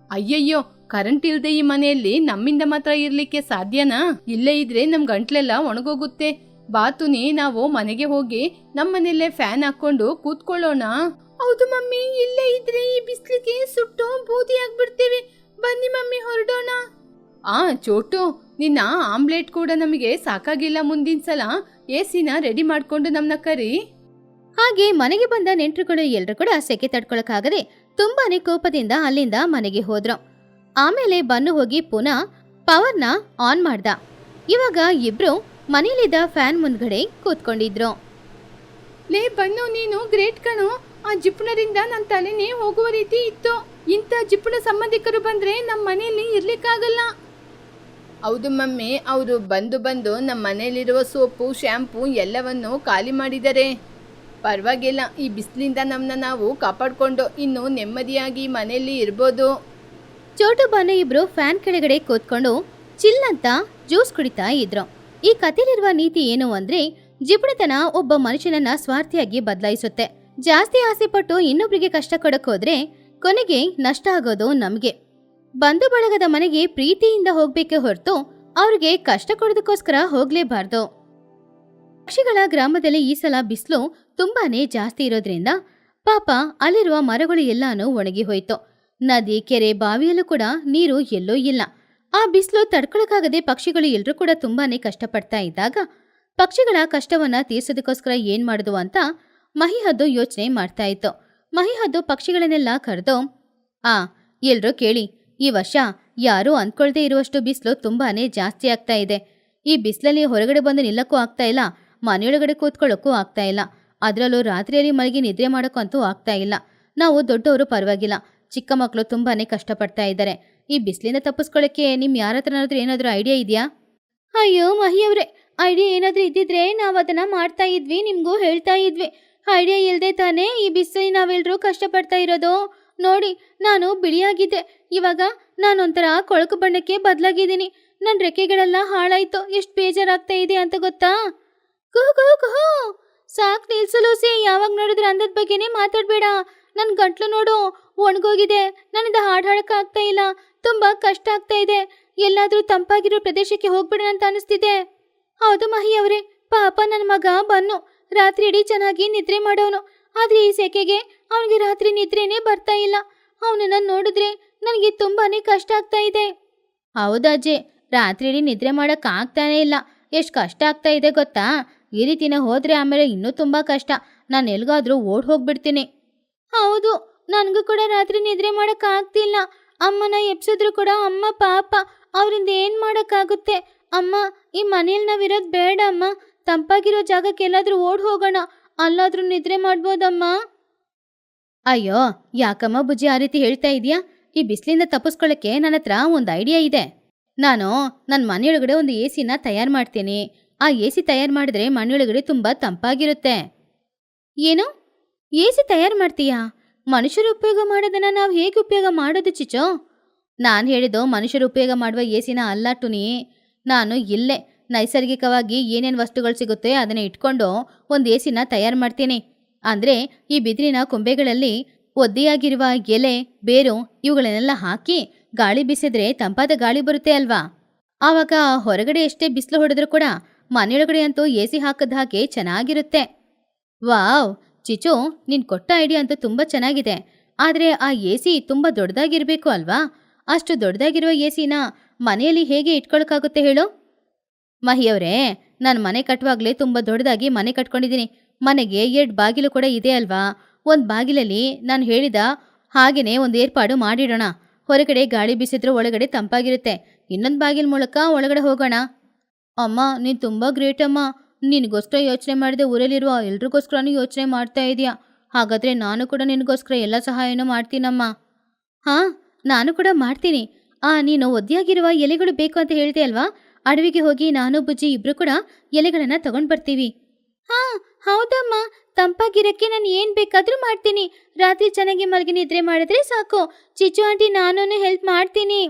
ಅಯ್ಯಯ್ಯೋ, ಕರೆಂಟ್ ಇಲ್ದೆ ಈ ಮನೆಯಲ್ಲಿ ನಮ್ಮಿಂದ ಮಾತ್ರ ಇರ್ಲಿಕ್ಕೆ ಸಾಧ್ಯನಾ? ಇಲ್ಲೇ ಇದ್ರೆ ನಮ್ ಗಂಟ್ಲೆಲ್ಲ ಒಣಗೋಗುತ್ತೆ. ಬಾತುನಿ, ನಾವು ಮನೆಗೆ ಹೋಗಿ ನಮ್ಮನೆಯಲ್ಲೇ ಫ್ಯಾನ್ ಹಾಕೊಂಡು ಕೂತ್ಕೊಳ್ಳೋಣ. ಹೌದು ಮಮ್ಮಿ, ಇಲ್ಲೇ ಇದ್ರೆ ಈ ಬಿಸ್ಲಿಗೆ ಸುಟ್ಟು ಬೂದಿ ಆಗ್ಬಿಡ್ತೀವಿ. ಬನ್ನಿ ಮಮ್ಮಿ, ಹೊರಡೋಣ. ಚೋಟು, ನಿನ್ನ ಆಮ್ಲೆಟ್ ಕೂಡ ನಮಗೆ ಸಾಕಾಗಿಲ್ಲ. ಮುಂದಿನ ಸಲ ಎಸಿನ ರೆಡಿ ಮಾಡ್ಕೊಂಡು ನಮ್ನ ಕರಿ. ಹಾಗೆ ಮನೆಗೆ ಬಂದ ನೆಂಟರುಗಳು ಎಲ್ರು ಕೂಡ ಸೆಕೆ ತಡ್ಕೊಳಕ್ಕಾಗದೆ ತುಂಬಾನೇ ಕೋಪದಿಂದ ಅಲ್ಲಿಂದ ಮನೆಗೆ ಹೋದ್ರು. ಆಮೇಲೆ ಬನ್ನು ಹೋಗಿ ಪುನಃ ಪವರ್ನ ಆನ್ ಮಾಡ್ದ. ಇವಾಗ ಇಬ್ರು ಮನೇಲಿದ್ದ ಫ್ಯಾನ್ ಮುಂದ್ಗಡೆ ಕೂತ್ಕೊಂಡಿದ್ರು. ಲೇ ಬನ್ನು, ನೀನು ಗ್ರೇಟ್ ಕಣು. ಆ ಜಿಪ್ಪುಣರಿಂದ ನನ್ನ ತಲೆನೇ ಹೋಗುವ ರೀತಿ ಇತ್ತು. ಇಂಥ ಜಿಪ್ಪುಣ ಸಂಬಂಧಿಕರು ಬಂದ್ರೆ ನಮ್ಮ ಮನೆಯಲ್ಲಿ ಇರ್ಲಿಕ್ಕಾಗಲ್ಲ. ಹೌದು ಮಮ್ಮಿ, ಅವರು ಬಂದು ನಮ್ಮ ಮನೆಯಲ್ಲಿರುವ ಸೋಪು, ಶ್ಯಾಂಪು ಎಲ್ಲವನ್ನು ಖಾಲಿ ಮಾಡಿದ್ದಾರೆ. ಪರವಾಗಿಲ್ಲ, ಈ ಬಿಸಿಲಿಂದ ನಮ್ಮನ್ನ ನಾವು ಕಾಪಾಡ್ಕೊಂಡು ಇನ್ನು ನೆಮ್ಮದಿಯಾಗಿ ಮನೆಯಲ್ಲಿ ಇರ್ಬೋದು. ಚೋಟು ಬಾನು ಇಬ್ರು ಫ್ಯಾನ್ ಕೆಳಗಡೆ ಕೂತ್ಕೊಂಡು ಚಿಲ್ ಅಂತ ಜ್ಯೂಸ್ ಕುಡಿತಾ ಇದ್ರು. ಈ ಕಥೆಲಿರುವ ನೀತಿ ಏನು ಅಂದ್ರೆ, ಜಿಪುಣತನ ಒಬ್ಬ ಮನುಷ್ಯನನ್ನ ಸ್ವಾರ್ಥಿಯಾಗಿ ಬದಲಾಯಿಸುತ್ತೆ. ಜಾಸ್ತಿ ಆಸೆ ಪಟ್ಟು ಇನ್ನೊಬ್ರಿಗೆ ಕಷ್ಟ ಕೊಡಕ್ ಹೋದ್ರೆ ಕೊನೆಗೆ ನಷ್ಟ ಆಗೋದು ನಮ್ಗೆ. ಬಂಧು ಬಳಗದ ಮನೆಗೆ ಪ್ರೀತಿಯಿಂದ ಹೋಗ್ಬೇಕೆ ಹೊರತು ಅವ್ರಿಗೆ ಕಷ್ಟ ಕೊಡೋದಕ್ಕೋಸ್ಕರ ಹೋಗ್ಲೇಬಾರ್ದು. ಪಕ್ಷಿಗಳ ಗ್ರಾಮದಲ್ಲಿ ಈ ಸಲ ಬಿಸಿಲು ತುಂಬಾನೇ ಜಾಸ್ತಿ ಇರೋದ್ರಿಂದ ಪಾಪ ಅಲ್ಲಿರುವ ಮರಗಳು ಎಲ್ಲಾನು ಒಣಗಿ ಹೋಯ್ತು. ನದಿ, ಕೆರೆ, ಬಾವಿಯಲ್ಲೂ ಕೂಡ ನೀರು ಎಲ್ಲೂ ಇಲ್ಲ. ಆ ಬಿಸಿಲು ತಡ್ಕೊಳಕ್ಕಾಗದೆ ಪಕ್ಷಿಗಳು ಎಲ್ರೂ ಕೂಡ ತುಂಬಾನೇ ಕಷ್ಟಪಡ್ತಾ ಇದ್ದಾಗ ಪಕ್ಷಿಗಳ ಕಷ್ಟವನ್ನ ತೀರ್ಸೋದಕ್ಕೋಸ್ಕರ ಏನ್ ಮಾಡುದು ಅಂತ ಮಹಿಹದ್ದು ಯೋಚನೆ ಮಾಡ್ತಾ ಇತ್ತು. ಮಹಿಹದ್ದು ಪಕ್ಷಿಗಳನ್ನೆಲ್ಲ ಕರೆದು, ಎಲ್ರೂ ಕೇಳಿ, ಈ ವರ್ಷ ಯಾರೂ ಅಂದ್ಕೊಳ್ದೇ ಇರುವಷ್ಟು ಬಿಸಿಲು ತುಂಬಾನೇ ಜಾಸ್ತಿ ಆಗ್ತಾ ಇದೆ. ಈ ಬಿಸಿಲಲ್ಲಿ ಹೊರಗಡೆ ಬಂದು ನಿಲ್ಲಕ್ಕೂ ಆಗ್ತಾ ಇಲ್ಲ, ಮನೆಯೊಳಗಡೆ ಕೂತ್ಕೊಳ್ಳೋಕ್ಕೂ ಆಗ್ತಾ ಇಲ್ಲ. ಅದರಲ್ಲೂ ರಾತ್ರಿಯಲ್ಲಿ ಮಲಗಿ ನಿದ್ರೆ ಮಾಡೋಕ್ಕಂತೂ ಆಗ್ತಾ ಇಲ್ಲ. ನಾವು ದೊಡ್ಡವರು ಪರವಾಗಿಲ್ಲ, ಚಿಕ್ಕ ಮಕ್ಕಳು ತುಂಬಾನೇ ಕಷ್ಟಪಡ್ತಾ ಇದ್ದಾರೆ. ಈ ಬಿಸಿಲಿಂದ ತಪ್ಪಿಸ್ಕೊಳ್ಳೋಕ್ಕೆ ನಿಮ್ ಯಾರ ಹತ್ರನಾದ್ರೂ ಏನಾದರೂ ಐಡಿಯಾ ಇದೆಯಾ? ಅಯ್ಯೋ ಮಹಿಯವ್ರೆ, ಐಡಿಯಾ ಏನಾದರೂ ಇದ್ದಿದ್ರೆ ನಾವು ಅದನ್ನ ಮಾಡ್ತಾ ಇದ್ವಿ, ನಿಮ್ಗೂ ಹೇಳ್ತಾ ಇದ್ವಿ. ಐಡಿಯಾ ಇಲ್ಲದೆ ತಾನೇ ಈ ಬಿಸಿಲಿ ನಾವೆಲ್ಲರೂ ಕಷ್ಟಪಡ್ತಾ ಇರೋದು. ನೋಡಿ, ನಾನು ಬಿಳಿಯಾಗಿದ್ದೆ, ಇವಾಗ ನಾನೊಂಥರ ಕೊಳಕು ಬಣ್ಣಕ್ಕೆ ಬದಲಾಗಿದ್ದೀನಿ. ನನ್ನ ರೆಕ್ಕೆಗಳೆಲ್ಲ ಹಾಳಾಯ್ತು. ಎಷ್ಟು ಬೇಜಾರಾಗ್ತಾ ಇದೆ ಅಂತ ಗೊತ್ತಾ? ಕುಹು ಕುಹು ಕುಹು, ಸಾಕ್ ನಿಲ್ಸಲೂಸಿ. ಯಾವಾಗ ನೋಡಿದ್ರೆ ಅಂದದ ಬಗ್ಗೆನೇ ಮಾತಾಡ್ಬೇಡ. ನನ್ನ ಗಂಟ್ಲು ನೋಡು, ಒಣಗೋಗಿದೆ. ನನ್ನಿಂದ ಹಾಡು ಹಾಡಕ್ಕಾಗ್ತಾ ಇಲ್ಲ. ತುಂಬಾ ಕಷ್ಟ ಆಗ್ತಾ ಇದೆ. ಎಲ್ಲಾದ್ರೂ ತಂಪಾಗಿರೋ ಪ್ರದೇಶಕ್ಕೆ ಹೋಗ್ಬಿಡೋಣ ಅಂತ ಅನಿಸ್ತಿದೆ. ಹೌದು ಮಹಿಯವ್ರೆ, ಪಾಪ ನನ್ನ ಮಗ ಬನ್ನು ರಾತ್ರಿ ಇಡೀ ಚೆನ್ನಾಗಿ ನಿದ್ರೆ ಮಾಡೋನು. ಆದ್ರೆ ಈ ಸೆಕೆಗೆ ಅವನಿಗೆ ರಾತ್ರಿ ನಿದ್ರೆನೇ ಬರ್ತಾ ಇಲ್ಲ. ಅವನನ್ನ ನೋಡಿದ್ರೆ ನನಗೆ ತುಂಬಾನೇ ಕಷ್ಟ ಆಗ್ತಾ ಇದೆ. ಹೌದಜ್ಜಿ, ರಾತ್ರಿ ಇಡೀ ನಿದ್ರೆ ಮಾಡಕ್ ಆಗ್ತಾನೇ ಇಲ್ಲ. ಎಷ್ಟು ಕಷ್ಟ ಆಗ್ತಾ ಇದೆ ಗೊತ್ತಾ? ಈ ರೀತಿನ ಹೋದ್ರೆ ಆಮೇಲೆ ಇನ್ನೂ ತುಂಬಾ ಕಷ್ಟ. ನಾನು ಎಲ್ಗಾದ್ರೂ ಓಡ್ ಹೋಗ್ಬಿಡ್ತೀನಿ. ಹೌದು, ನನಗೂ ಕೂಡ ರಾತ್ರಿ ನಿದ್ರೆ ಮಾಡಕ್ ಆಗ್ತಿಲ್ಲ. ಅಮ್ಮನ ಎಬ್ಸಿದ್ರು ಕೂಡ ಅಮ್ಮ ಪಾಪ, ಅವರಿಂದ ಏನ್ ಮಾಡಕ್ಕಾಗುತ್ತೆ? ಅಮ್ಮ, ಈ ಮನೇಲಿ ನಾವಿರೋದು ಬೇಡ ಅಮ್ಮ. ತಂಪಾಗಿರೋ ಜಾಗಕ್ಕೆ ಎಲ್ಲಾದ್ರೂ ಓಡ್ ಹೋಗೋಣ, ಅಲ್ಲಾದ್ರೂ ನಿದ್ರೆ ಮಾಡ್ಬೋದಮ್ಮ. ಅಯ್ಯೋ ಯಾಕಮ್ಮ ಬುಜ್ಜಿ ಆ ರೀತಿ ಹೇಳ್ತಾ ಇದೀಯಾ? ಈ ಬಿಸಿಲಿಂದ ತಪ್ಪಿಸ್ಕೊಳ್ಳಕ್ಕೆ ನನ್ನ ಹತ್ರ ಒಂದು ಐಡಿಯಾ ಇದೆ. ನಾನು ನನ್ನ ಮನೆಯೊಳಗಡೆ ಒಂದು ಎಸಿನ ತಯಾರು ಮಾಡ್ತೀನಿ. ಆ ಎಸಿ ತಯಾರು ಮಾಡಿದ್ರೆ ಮನೆಯೊಳಗಡೆ ತುಂಬಾ ತಂಪಾಗಿರುತ್ತೆ. ಏನು, ಎಸಿ ತಯಾರು ಮಾಡ್ತೀಯಾ? ಮನುಷ್ಯರು ಉಪಯೋಗ ಮಾಡೋದನ್ನ ನಾವು ಹೇಗೆ ಉಪಯೋಗ ಮಾಡೋದು ಚಿಚೋ? ನಾನು ಹೇಳಿದ್ದು ಮನುಷ್ಯರು ಉಪಯೋಗ ಮಾಡುವ ಎಸಿನ ಅಲ್ಲ ಟುನಿ. ನಾನು ಇಲ್ಲೇ ನೈಸರ್ಗಿಕವಾಗಿ ಏನೇನು ವಸ್ತುಗಳು ಸಿಗುತ್ತೆ ಅದನ್ನ ಇಟ್ಕೊಂಡು ಒಂದು ಎಸಿನ ತಯಾರು ಮಾಡ್ತೀನಿ. ಅಂದರೆ ಈ ಬಿದಿರಿನ ಕೊಂಬೆಗಳಲ್ಲಿ ಒದ್ದೆಯಾಗಿರುವ ಎಲೆ, ಬೇರು ಇವುಗಳನ್ನೆಲ್ಲ ಹಾಕಿ ಗಾಳಿ ಬೀಸಿದ್ರೆ ತಂಪಾದ ಗಾಳಿ ಬರುತ್ತೆ ಅಲ್ವಾ? ಆವಾಗ ಹೊರಗಡೆ ಎಷ್ಟೇ ಬಿಸಿಲು ಹೊಡೆದ್ರೂ ಕೂಡ ಮನೆಯೊಳಗಡೆ ಅಂತೂ ಎಸಿ ಹಾಕದ ಹಾಗೆ ಚೆನ್ನಾಗಿರುತ್ತೆ. ವಾವ್ ಚಿಚು, ನೀನು ಕೊಟ್ಟ ಐಡಿಯಾ ಅಂತೂ ತುಂಬ ಚೆನ್ನಾಗಿದೆ. ಆದರೆ ಆ ಎಸಿ ತುಂಬ ದೊಡ್ಡದಾಗಿರಬೇಕು ಅಲ್ವಾ? ಅಷ್ಟು ದೊಡ್ಡದಾಗಿರುವ ಎಸಿನ ಮನೆಯಲ್ಲಿ ಹೇಗೆ ಇಟ್ಕೊಳಕ್ಕಾಗುತ್ತೆ ಹೇಳು? ಮಹಿಯವರೇ, ನಾನು ಮನೆ ಕಟ್ಟುವಾಗಲೇ ತುಂಬ ದೊಡ್ಡದಾಗಿ ಮನೆ ಕಟ್ಕೊಂಡಿದ್ದೀನಿ. ಮನೆಗೆ 2 ಬಾಗಿಲು ಕೂಡ ಇದೆ ಅಲ್ವಾ? ಒಂದು ಬಾಗಿಲಲ್ಲಿ ನಾನು ಹೇಳಿದ ಹಾಗೆಯೇ ಒಂದು ಏರ್ಪಾಡು ಮಾಡಿಡೋಣ. ಹೊರಗಡೆ ಗಾಳಿ ಬೀಸಿದ್ರೂ ಒಳಗಡೆ ತಂಪಾಗಿರುತ್ತೆ. ಇನ್ನೊಂದು ಬಾಗಿಲ ಮೂಲಕ ಒಳಗಡೆ ಹೋಗೋಣ. ಅಮ್ಮ, ನೀನು ತುಂಬ ಗ್ರೇಟ್ ಅಮ್ಮ. ನಿನಗೋಸ್ಕರ ಯೋಚನೆ ಮಾಡಿದೆ, ಊರಲ್ಲಿರುವ ಎಲ್ರಿಗೋಸ್ಕರನೂ ಯೋಚನೆ ಮಾಡ್ತಾ ಇದೆಯಾ? ಹಾಗಾದರೆ ನಾನು ಕೂಡ ನಿನಗೋಸ್ಕರ ಎಲ್ಲ ಸಹಾಯನೂ ಮಾಡ್ತೀನಮ್ಮ. ಹಾಂ, ನಾನು ಕೂಡ ಮಾಡ್ತೀನಿ. ನೀನು ಒದ್ದೆಯಾಗಿರುವ ಎಲೆಗಳು ಬೇಕು ಅಂತ ಹೇಳ್ದೆ ಅಲ್ವಾ? ಅಡವಿಗೆ ಹೋಗಿ ನಾನು ಬುಜ್ಜಿ ಇಬ್ರು ಕೂಡ ಎಲೆಗಳನ್ನು ತಗೊಂಡು ಬರ್ತೀವಿ. ಹಾಂ ಹೌದಮ್ಮ, ತಂಪಾಗಿರಕ್ಕೆ ನಾನು ಏನು ಬೇಕಾದರೂ ಮಾಡ್ತೀನಿ. ರಾತ್ರಿ ಚೆನ್ನಾಗಿ ಮಲಗಿ ನಿದ್ರೆ ಮಾಡಿದ್ರೆ ಸಾಕು. ಚಿಚ್ಚು ಆಂಟಿ ನಾನೂ ಹೆಲ್ಪ್ ಮಾಡ್ತೀನಿ.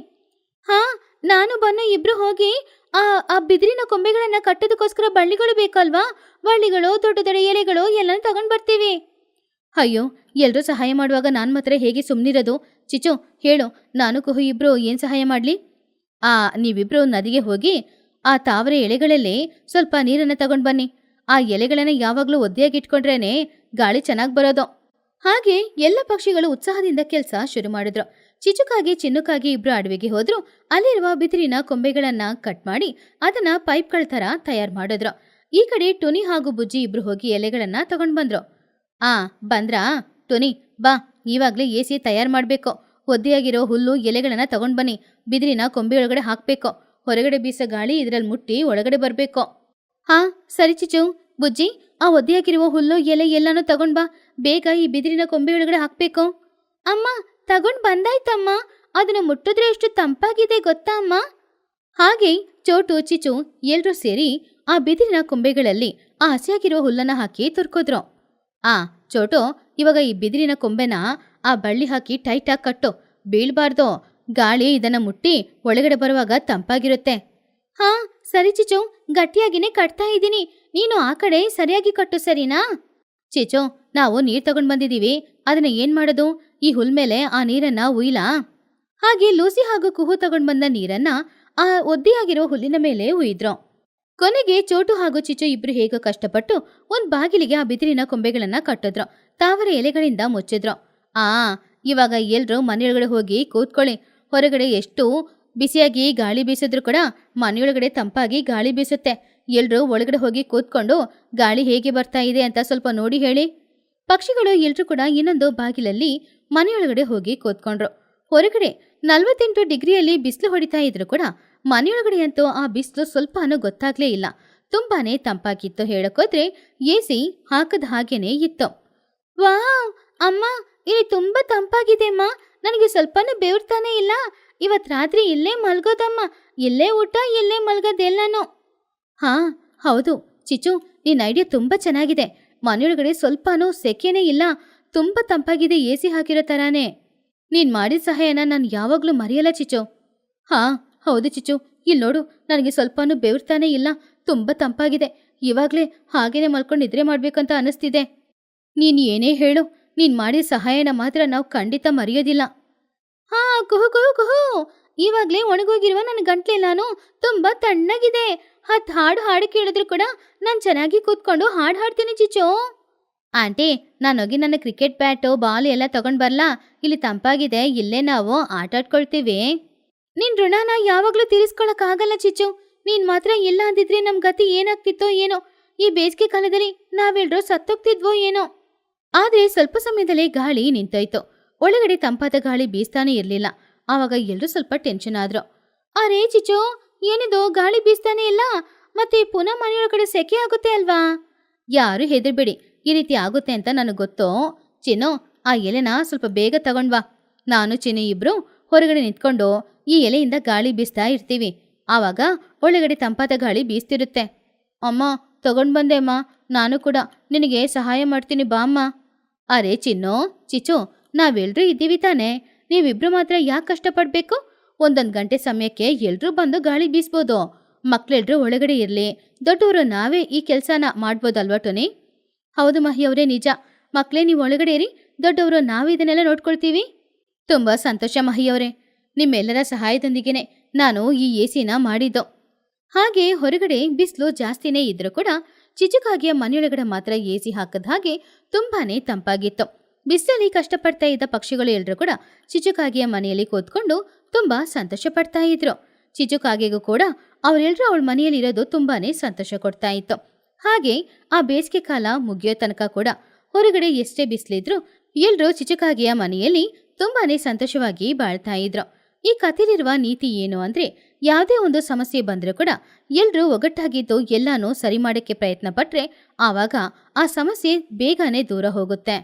ಹಾಂ, ನಾನು ಬನ್ನು ಇಬ್ರು ಹೋಗಿ ಆ ಬಿದಿರಿನ ಕೊಂಬೆಗಳನ್ನು ಕಟ್ಟೋದಕ್ಕೋಸ್ಕರ ಬಳ್ಳಿಗಳು ಬೇಕಲ್ವಾ? ಬಳ್ಳಿಗಳು, ದೊಡ್ಡ ದೊಡ್ಡ ಎಲೆಗಳು ಎಲ್ಲನೂ ತಗೊಂಡು ಬರ್ತೀವಿ. ಅಯ್ಯೋ, ಎಲ್ಲರೂ ಸಹಾಯ ಮಾಡುವಾಗ ನಾನು ಮಾತ್ರ ಹೇಗೆ ಸುಮ್ಮನಿರೋದು? ಚಿಚ್ಚು ಹೇಳು, ನಾನು ಕುಹು ಇಬ್ರು ಏನು ಸಹಾಯ ಮಾಡಲಿ? ನೀವಿಬ್ರು ನದಿಗೆ ಹೋಗಿ ಆ ತಾವರೆ ಎಲೆಗಳಲ್ಲೇ ಸ್ವಲ್ಪ ನೀರನ್ನು ತಗೊಂಡು ಬನ್ನಿ. ಆ ಎಲೆಗಳನ್ನು ಯಾವಾಗಲೂ ಒದ್ದೆಯಾಗಿ ಇಟ್ಕೊಂಡ್ರೇನೆ ಗಾಳಿ ಚೆನ್ನಾಗಿ ಬರೋದು. ಹಾಗೆ ಎಲ್ಲ ಪಕ್ಷಿಗಳು ಉತ್ಸಾಹದಿಂದ ಕೆಲಸ ಶುರು ಮಾಡಿದ್ರು. ಚಿಚುಕಾಗಿ ಚಿನ್ನುಕಾಗಿ ಇಬ್ರು ಅಡವಿಗೆ ಹೋದ್ರು. ಅಲ್ಲಿರುವ ಬಿದಿರಿನ ಕೊಂಬೆಗಳನ್ನ ಕಟ್ ಮಾಡಿ ಅದನ್ನ ಪೈಪ್ಗಳ ತರ ತಯಾರು ಮಾಡಿದ್ರು. ಈ ಕಡೆ ಟುನಿ ಹಾಗೂ ಬುಜ್ಜಿ ಇಬ್ರು ಹೋಗಿ ಎಲೆಗಳನ್ನ ತಗೊಂಡ್ ಬಂದ್ರು. ಬಂದ್ರಾ ಟುನಿ, ಬಾ, ಇವಾಗ್ಲೇ ಎಸಿ ತಯಾರು ಮಾಡ್ಬೇಕು. ಒದ್ದೆಯಾಗಿರೋ ಹುಲ್ಲು ಎಲೆಗಳನ್ನ ತಗೊಂಡ್ ಬನ್ನಿ. ಬಿದಿರಿನ ಕೊಂಬೆ ಒಳಗಡೆ ಹಾಕ್ಬೇಕು. ಹೊರಗಡೆ ಬೀಸೋ ಗಾಳಿ ಇದ್ರಲ್ಲಿ ಮುಟ್ಟಿ ಒಳಗಡೆ ಬರ್ಬೇಕು. ಸರಿ ಚಿಚು. ಬುಜ್ಜಿ, ಆ ಒದ್ದೆಯಾಗಿರುವ ಹುಲ್ಲು ಎಲೆ ಎಲ್ಲಾನು ತಗೊಂಡ್ ಬಾ. ಬೇಗ ಈ ಬಿದಿರಿನ ಕೊಂಬೆ ಒಳಗಡೆ ಹಾಕ್ಬೇಕು. ಅಮ್ಮ, ತಗೊಂಡ್ ಬಂದಾಯ್ತಮ್ಮ. ಅದನ್ನ ಮುಟ್ಟಿದ್ರೆ ಎಷ್ಟು ತಂಪಾಗಿದೆ ಗೊತ್ತಾ ಅಮ್ಮ? ಹಾಗೆ ಚೋಟು ಚಿಚು ಎಲ್ರೂ ಸೇರಿ ಆ ಬಿದಿರಿನ ಕೊಂಬೆಗಳಲ್ಲಿ ಆ ಹಸಿಯಾಗಿರೋ ಹುಲ್ಲನ್ನ ಹಾಕಿ ತುರ್ಕೋದ್ರು. ಚೋಟು, ಇವಾಗ ಈ ಬಿದಿರಿನ ಕೊಂಬೆನ ಆ ಬಳ್ಳಿ ಹಾಕಿ ಟೈಟಾಗಿ ಕಟ್ಟು. ಬೀಳ್ಬಾರ್ದು. ಗಾಳಿ ಇದನ್ನ ಮುಟ್ಟಿ ಒಳಗಡೆ ಬರುವಾಗ ತಂಪಾಗಿರುತ್ತೆ. ಸರಿ ಚಿಚು, ಗಟ್ಟಿಯಾಗಿನೇ ಕಟ್ತಾ ಇದ್ದೀನಿ. ನೀನು ಆ ಕಡೆ ಸರಿಯಾಗಿ ಕಟ್ಟು, ಸರಿನಾ? ಚಿಚು, ನಾವು ನೀರ್ ತಗೊಂಡ್ ಬಂದಿದೀವಿ. ಅದನ್ನ ಏನ್ ಮಾಡೋದು? ಈ ಹುಲ್ ಮೇಲೆ ಆ ನೀರನ್ನ ಉಯ್ಲಾ? ಹಾಗೆ ಲೂಸಿ ಹಾಗೂ ಕುಹು ತಗೊಂಡ್ ಬಂದ ನೀರನ್ನ ಆ ಒದ್ದೆಯಾಗಿರೋ ಹುಲ್ಲಿನ ಮೇಲೆ ಉಯ್ದ್ರು. ಕೊನೆಗೆ ಚೋಟು ಹಾಗೂ ಚಿಚು ಇಬ್ರು ಹೇಗೋ ಕಷ್ಟಪಟ್ಟು ಒಂದ್ ಬಾಗಿಲಿಗೆ ಆ ಬಿದಿರಿನ ಕೊಂಬೆಗಳನ್ನ ಕಟ್ಟಿದ್ರು. ತಾವರೆ ಎಲೆಗಳಿಂದ ಮುಚ್ಚಿದ್ರು. ಇವಾಗ ಎಲ್ರೂ ಮನೆಯೊಳಗಡೆ ಹೋಗಿ ಕೂತ್ಕೊಳ್ಳಿ. ಹೊರಗಡೆ ಎಷ್ಟು ಬಿಸಿಯಾಗಿ ಗಾಳಿ ಬೀಸಿದ್ರು ಕೂಡ ಮನೆಯೊಳಗಡೆ ತಂಪಾಗಿ ಗಾಳಿ ಬೀಸುತ್ತೆ. ಎಲ್ರೂ ಒಳಗಡೆ ಹೋಗಿ ಕೂತ್ಕೊಂಡು ಗಾಳಿ ಹೇಗೆ ಬರ್ತಾ ಇದೆ ಅಂತ ಸ್ವಲ್ಪ ನೋಡಿ ಹೇಳಿ. ಪಕ್ಷಿಗಳು ಎಲ್ರೂ ಕೂಡ ಇನ್ನೊಂದು ಬಾಗಿಲಲ್ಲಿ ಮನೆಯೊಳಗಡೆ ಹೋಗಿ ಕೂತ್ಕೊಂಡ್ರು. ಹೊರಗಡೆ 48 ಡಿಗ್ರಿಯಲ್ಲಿ ಬಿಸಿಲು ಹೊಡಿತಾ ಇದ್ರು ಕೂಡ ಮನೆಯೊಳಗಡೆ ಅಂತೂ ಆ ಬಿಸಿಲು ಸ್ವಲ್ಪನೂ ಗೊತ್ತಾಗ್ಲೇ ಇಲ್ಲ. ತುಂಬಾನೇ ತಂಪಾಗಿತ್ತು. ಹೇಳಕ್ಕೋದ್ರೆ ಎಸಿ ಹಾಕದ ಹಾಗೇನೆ ಇತ್ತು. ವಾವ್ ಅಮ್ಮ, ಇಲ್ಲಿ ತುಂಬಾ ತಂಪಾಗಿದೆ ಅಮ್ಮ. ನನಗೆ ಸ್ವಲ್ಪನೂ ಬೆವರ್ತಾನೆ ಇಲ್ಲ. ಇವತ್ ರಾತ್ರಿ ಇಲ್ಲೇ ಮಲ್ಗೋದಮ್ಮ. ಇಲ್ಲೇ ಊಟ, ಇಲ್ಲೇ ಮಲ್ಗೋದೆಲ್ಲನೂ. ಹೌದು ಚಿಚು, ನಿನ್ ಐಡಿಯಾ ತುಂಬಾ ಚೆನ್ನಾಗಿದೆ. ಮನೆಯೊಳಗಡೆ ಸ್ವಲ್ಪನೂ ಸೆಕೆನೇ ಇಲ್ಲ. ತುಂಬಾ ತಂಪಾಗಿದೆ, ಎಸಿ ಹಾಕಿರೋ ತರಾನೇ. ನೀನ್ ಮಾಡಿದ ಸಹಾಯನ ನಾನು ಯಾವಾಗ್ಲೂ ಮರೆಯಲ್ಲ ಚಿಚು. ಹೌದು ಚಿಚು, ಇಲ್ಲಿ ನೋಡು, ನನಗೆ ಸ್ವಲ್ಪನೂ ಬೆವರ್ತಾನೆ ಇಲ್ಲ. ತುಂಬಾ ತಂಪಾಗಿದೆ. ಇವಾಗ್ಲೇ ಹಾಗೇನೆ ಮಲ್ಕೊಂಡು ನಿದ್ರೆ ಮಾಡ್ಬೇಕಂತ ಅನಿಸ್ತಿದೆ. ನೀನ್ ಏನೇ ಹೇಳು, ನೀನ್ ಮಾಡಿದ ಸಹಾಯನ ಮಾತ್ರ ನಾವು ಖಂಡಿತ ಮರೆಯೋದಿಲ್ಲ. ಕುಹು ಕುಹು ಕುಹು, ಇವಾಗ್ಲೇ ಒಣಗೋಗಿರುವ ನನ್ನ ಗಂಟ್ಲೆಲ್ಲಾನು ತುಂಬಾ ತಣ್ಣಗಿದೆ. ಹಾಡು ಕೇಳಿದ್ರು ಕೂಡ ನಾನು ಚೆನ್ನಾಗಿ ಕೂತ್ಕೊಂಡು ಹಾಡು ಹಾಡ್ತೀನಿ ಚಿಚು. ಆಂಟಿ, ನಾನೋಗಿ ನನ್ನ ಕ್ರಿಕೆಟ್ ಬ್ಯಾಟು ಬಾಲ್ ಎಲ್ಲ ತಗೊಂಡ್ ಬರ್ಲಾ? ಇಲ್ಲಿ ತಂಪಾಗಿದೆ, ಇಲ್ಲೇ ನಾವು ಆಟ ಆಡ್ಕೊಳ್ತೀವಿ. ನಿನ್ ಋಣನ ಯಾವಾಗ್ಲೂ ತೀರಿಸ್ಕೊಳಕ್ಕಾಗಲ್ಲ ಚಿಚು. ನೀನ್ ಮಾತ್ರ ಇಲ್ಲ ಅಂದಿದ್ರೆ ನಮ್ ಗತಿ ಏನಾಗ್ತಿತ್ತೋ ಏನೋ. ಈ ಬೇಸಿಗೆ ಕಾಲದಲ್ಲಿ ನಾವೆಲ್ರೂ ಸತ್ತೋಗ್ತಿದ್ವೋ ಏನೋ. ಆದ್ರೆ ಸ್ವಲ್ಪ ಸಮಯದಲ್ಲೇ ಗಾಳಿ ನಿಂತೋಯ್ತು. ಒಳಗಡೆ ತಂಪಾದ ಗಾಳಿ ಬೀಸ್ತಾನೆ ಇರ್ಲಿಲ್ಲ. ಆವಾಗ ಎಲ್ರೂ ಸ್ವಲ್ಪ ಟೆನ್ಷನ್ ಆದ್ರು. ಅರೇ ಚಿಚು, ಏನಿದು ಗಾಳಿ ಬೀಸ್ತಾನೆ ಇಲ್ಲ? ಮತ್ತೆ ಪುನಃ ಮನೆಯೊಳಗಡೆ ಸೆಕೆ ಆಗುತ್ತೆ ಅಲ್ವಾ? ಯಾರು ಹೆದರ್ಬೇಡಿ, ಈ ರೀತಿ ಆಗುತ್ತೆ ಅಂತ ನನಗೆ ಗೊತ್ತೋ. ಚಿನ್ನು, ಆ ಎಲೆನ ಸ್ವಲ್ಪ ಬೇಗ ತಗೊಂಡ್ವಾ. ನಾನು ಚಿನ್ನು ಇಬ್ರು ಹೊರಗಡೆ ನಿಂತ್ಕೊಂಡು ಈ ಎಲೆಯಿಂದ ಗಾಳಿ ಬೀಸ್ತಾ ಇರ್ತೀವಿ. ಆವಾಗ ಒಳಗಡೆ ತಂಪಾದ ಗಾಳಿ ಬೀಸ್ತಿರುತ್ತೆ. ಅಮ್ಮ, ತಗೊಂಡ್ ಬಂದೆ ಅಮ್ಮ. ನಾನು ಕೂಡ ನಿನಗೆ ಸಹಾಯ ಮಾಡ್ತೀನಿ ಬಾ ಅಮ್ಮ. ಅರೆ ಚಿನ್ನು, ಚಿಚು, ನಾವೆಲ್ರೂ ಇದ್ದೀವಿ ತಾನೆ. ನೀವಿಬ್ರು ಮಾತ್ರ ಯಾಕೆ ಕಷ್ಟಪಡ್ಬೇಕು? ಒಂದೊಂದು ಗಂಟೆ ಸಮಯಕ್ಕೆ ಎಲ್ರೂ ಬಂದು ಗಾಳಿ ಬೀಸ್ಬೋದು. ಮಕ್ಳೆಲ್ರೂ ಒಳಗಡೆ ಇರ್ಲಿ, ದೊಡ್ಡವರು ನಾವೇ ಈ ಕೆಲಸನ ಮಾಡ್ಬೋದಲ್ವಾ ಟೊನಿ? ಹೌದು ಮಹಿಯವರೇ, ನಿಜ. ಮಕ್ಳೇ ನೀವು ಒಳಗಡೆ ಇರಿ, ದೊಡ್ಡವರು ನಾವೇ ಇದನ್ನೆಲ್ಲ ನೋಡ್ಕೊಳ್ತೀವಿ. ತುಂಬಾ ಸಂತೋಷ ಮಹಿಯವರೇ. ನಿಮ್ಮೆಲ್ಲರ ಸಹಾಯದೊಂದಿಗೆನೆ ನಾನು ಈ ಎಸಿನ ಮಾಡಿದ್ದು. ಹಾಗೆ ಹೊರಗಡೆ ಬಿಸಿಲು ಜಾಸ್ತಿನೇ ಇದ್ರೂ ಕೂಡ ಚಿಚುಕಾಗಿಯ ಮನೆಯೊಳಗಡೆ ಮಾತ್ರ ಎಸಿ ಹಾಕದ ಹಾಗೆ ತುಂಬಾನೇ ತಂಪಾಗಿತ್ತು. ಬಿಸಿಲಲ್ಲಿ ಕಷ್ಟಪಡ್ತಾ ಇದ್ದ ಪಕ್ಷಿಗಳು ಎಲ್ರೂ ಕೂಡ ಚಿಚುಕಾಗಿಯ ಮನೆಯಲ್ಲಿ ಕೂತ್ಕೊಂಡು ತುಂಬಾ ಸಂತೋಷ ಪಡ್ತಾ ಇದ್ರು. ಚಿಚುಕಾಗಿಗೂ ಕೂಡ ಅವರೆಲ್ಲರೂ ಅವಳ ಮನೆಯಲ್ಲಿ ಇರೋದು ತುಂಬಾನೇ ಸಂತೋಷ ಕೊಡ್ತಾ ಇತ್ತು. ಹಾಗೆ ಆ ಬೇಸಿಗೆ ಕಾಲ ಮುಗಿಯೋ ತನಕ ಕೂಡ ಹೊರಗಡೆ ಎಷ್ಟೇ ಬಿಸಿಲಿದ್ರು ಎಲ್ರೂ ಚಿಚುಕಾಗಿಯ ಮನೆಯಲ್ಲಿ ತುಂಬಾನೇ ಸಂತೋಷವಾಗಿ ಬಾಳ್ತಾ ಇದ್ರು. ಈ ಕಥೆಲಿರುವ ನೀತಿ ಏನು ಅಂದ್ರೆ, ಯಾವುದೇ ಒಂದು ಸಮಸ್ಯೆ ಬಂದರೂ ಕೂಡ ಎಲ್ರೂ ಒಗ್ಗಟ್ಟಾಗಿದ್ದು ಎಲ್ಲಾನು ಸರಿ ಮಾಡೋಕ್ಕೆ ಪ್ರಯತ್ನ ಪಟ್ರೆ ಆವಾಗ ಆ ಸಮಸ್ಯೆ ಬೇಗನೆ ದೂರ ಹೋಗುತ್ತೆ.